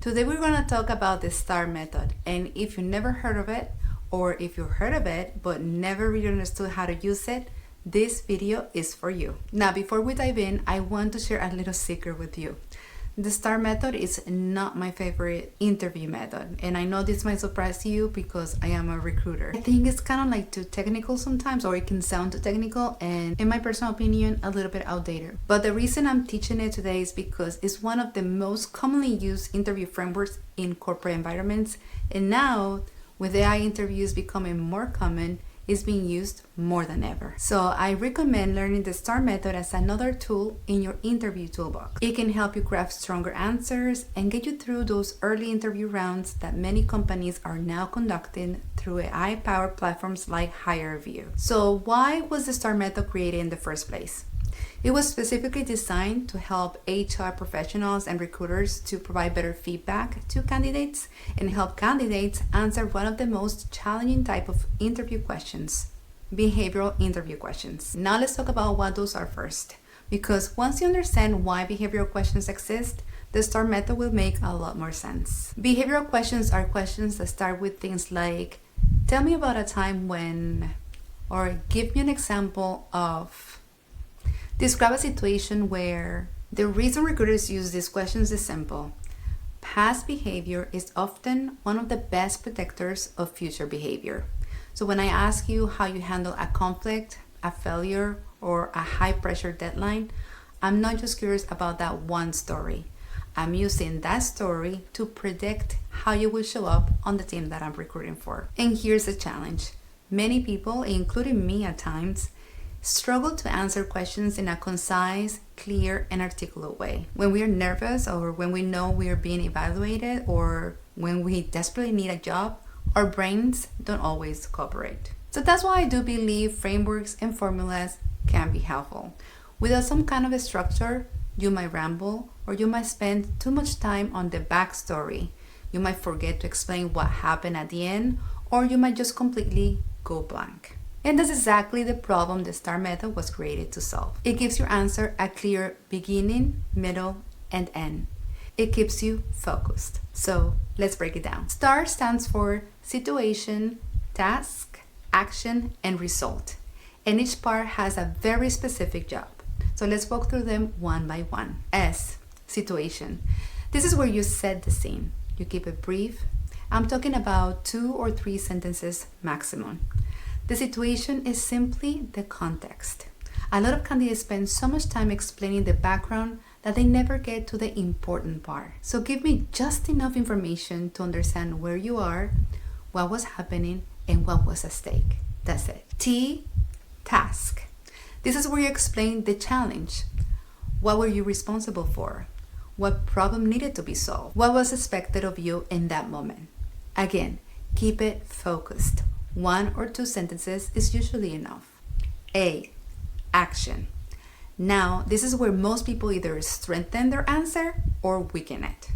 Today we're going to talk about the STAR method, and if you never heard of it, or if you heard of it but never really understood how to use it, this video is for you. Now, before we dive in, I want to share a little secret with you. The STAR method is not my favorite interview method, and I know this might surprise you because I am a recruiter. I think it's kind of like too technical sometimes, or it can sound too technical, and in my personal opinion, a little bit outdated. But the reason I'm teaching it today is because it's one of the most commonly used interview frameworks in corporate environments, and now with AI interviews becoming more common, is being used more than ever. So I recommend learning the STAR method as another tool in your interview toolbox. It can help you craft stronger answers and get you through those early interview rounds that many companies are now conducting through AI-powered platforms like HireVue. So why was the STAR method created in the first place? It was specifically designed to help HR professionals and recruiters to provide better feedback to candidates and help candidates answer one of the most challenging type of interview questions, behavioral interview questions. Now let's talk about what those are first, because once you understand why behavioral questions exist, the STAR method will make a lot more sense. Behavioral questions are questions that start with things like, tell me about a time when, or give me an example of. Describe a situation where. The reason recruiters use these questions is simple. Past behavior is often one of the best predictors of future behavior. So when I ask you how you handle a conflict, a failure, or a high pressure deadline, I'm not just curious about that one story. I'm using that story to predict how you will show up on the team that I'm recruiting for. And here's the challenge. Many people, including me at times, struggle to answer questions in a concise, clear, and articulate way. When we are nervous, or when we know we are being evaluated, or when we desperately need a job, our brains don't always cooperate. So that's why I do believe frameworks and formulas can be helpful. Without some kind of a structure, you might ramble, or you might spend too much time on the backstory. You might forget to explain what happened at the end, or you might just completely go blank. And that's exactly the problem the STAR method was created to solve. It gives your answer a clear beginning, middle, and end. It keeps you focused. So let's break it down. STAR stands for situation, task, action, and result. And each part has a very specific job. So let's walk through them one by one. S, situation. This is where you set the scene. You keep it brief. I'm talking about 2 or 3 sentences maximum. The situation is simply the context. A lot of candidates spend so much time explaining the background that they never get to the important part. So give me just enough information to understand where you are, what was happening, and what was at stake. That's it. T, task. This is where you explain the challenge. What were you responsible for? What problem needed to be solved? What was expected of you in that moment? Again, keep it focused. 1 or 2 sentences is usually enough. A, action. Now, this is where most people either strengthen their answer or weaken it.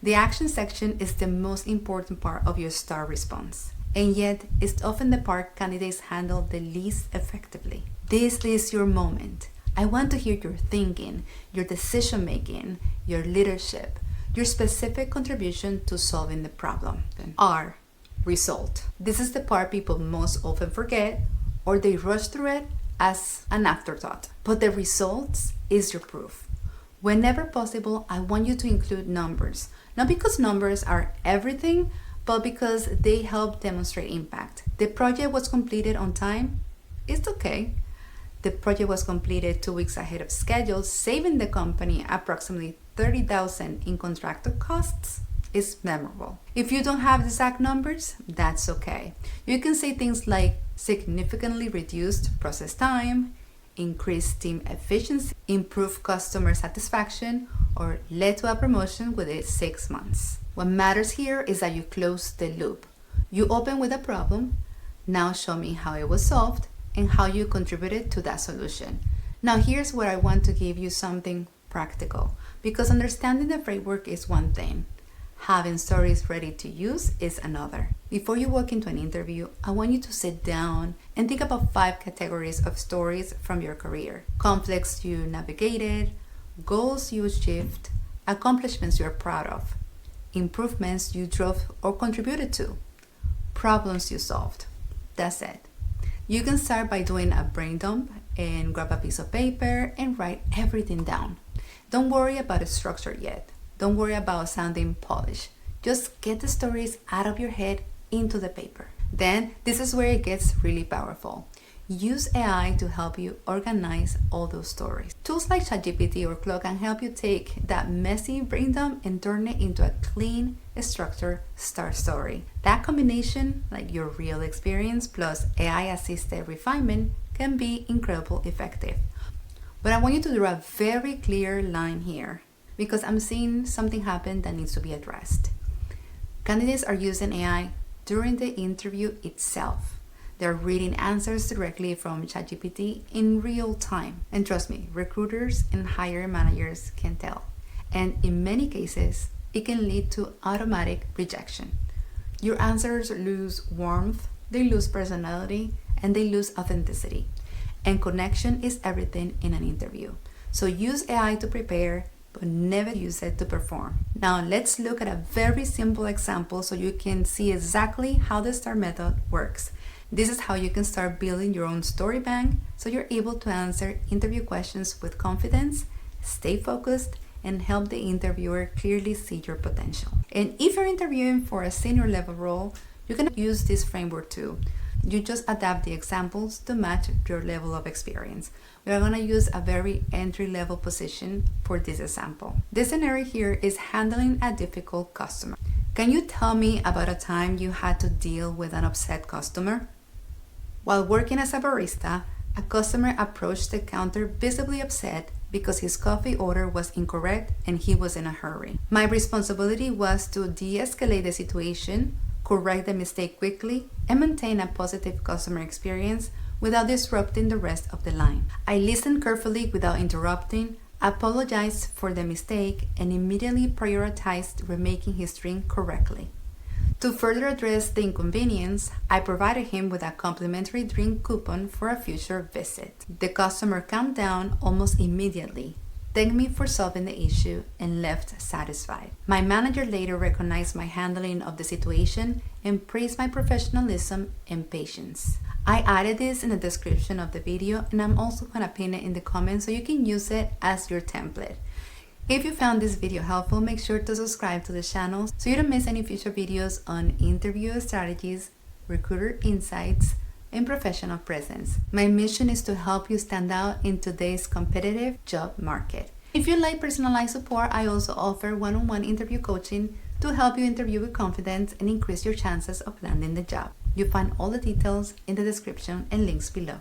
The action section is the most important part of your STAR response, and yet it's often the part candidates handle the least effectively. This is your moment. I want to hear your thinking, your decision making, your leadership, your specific contribution to solving the problem. R, result. This is the part people most often forget, or they rush through it as an afterthought. But the results is your proof. Whenever possible, I want you to include numbers. Not because numbers are everything, but because they help demonstrate impact. The project was completed on time. It's okay. The project was completed 2 weeks ahead of schedule, saving the company approximately $30,000 in contractor costs. Is memorable. If you don't have the exact numbers, that's okay. You can say things like significantly reduced process time, increased team efficiency, improved customer satisfaction, or led to a promotion within 6 months. What matters here is that you close the loop. You open with a problem. Now show me how it was solved and how you contributed to that solution. Now here's where I want to give you something practical, because understanding the framework is one thing. Having stories ready to use is another. Before you walk into an interview, I want you to sit down and think about 5 categories of stories from your career. Conflicts you navigated, goals you achieved, accomplishments you're proud of, improvements you drove or contributed to, problems you solved. That's it. You can start by doing a brain dump and grab a piece of paper and write everything down. Don't worry about the structure yet. Don't worry about sounding polished. Just get the stories out of your head into the paper. Then, this is where it gets really powerful. Use AI to help you organize all those stories. Tools like ChatGPT or Claude can help you take that messy brain dump and turn it into a clean, structured start story. That combination, like your real experience plus AI-assisted refinement, can be incredibly effective. But I want you to draw a very clear line here because I'm seeing something happen that needs to be addressed. Candidates are using AI during the interview itself. They're reading answers directly from ChatGPT in real time. And trust me, recruiters and hiring managers can tell. And in many cases, it can lead to automatic rejection. Your answers lose warmth, they lose personality, and they lose authenticity. And connection is everything in an interview. So use AI to prepare, but never use it to perform. Now let's look at a very simple example so you can see exactly how the STAR method works. This is how you can start building your own story bank so you're able to answer interview questions with confidence, stay focused, and help the interviewer clearly see your potential. And if you're interviewing for a senior level role, you can use this framework too. You just adapt the examples to match your level of experience. We are going to use a very entry-level position for this example. This scenario here is handling a difficult customer. Can you tell me about a time you had to deal with an upset customer? While working as a barista, a customer approached the counter visibly upset because his coffee order was incorrect and he was in a hurry. My responsibility was to de-escalate the situation, correct the mistake quickly, and maintain a positive customer experience without disrupting the rest of the line. I listened carefully without interrupting, apologized for the mistake, and immediately prioritized remaking his drink correctly. To further address the inconvenience, I provided him with a complimentary drink coupon for a future visit. The customer calmed down almost immediately, thanked me for solving the issue, and left satisfied. My manager later recognized my handling of the situation and praised my professionalism and patience. I added this in the description of the video, and I'm also going to pin it in the comments so you can use it as your template. If you found this video helpful, make sure to subscribe to the channel so you don't miss any future videos on interview strategies, recruiter insights, and professional presence. My mission is to help you stand out in today's competitive job market. If you like personalized support, I also offer one-on-one interview coaching to help you interview with confidence and increase your chances of landing the job. You'll find all the details in the description and links below.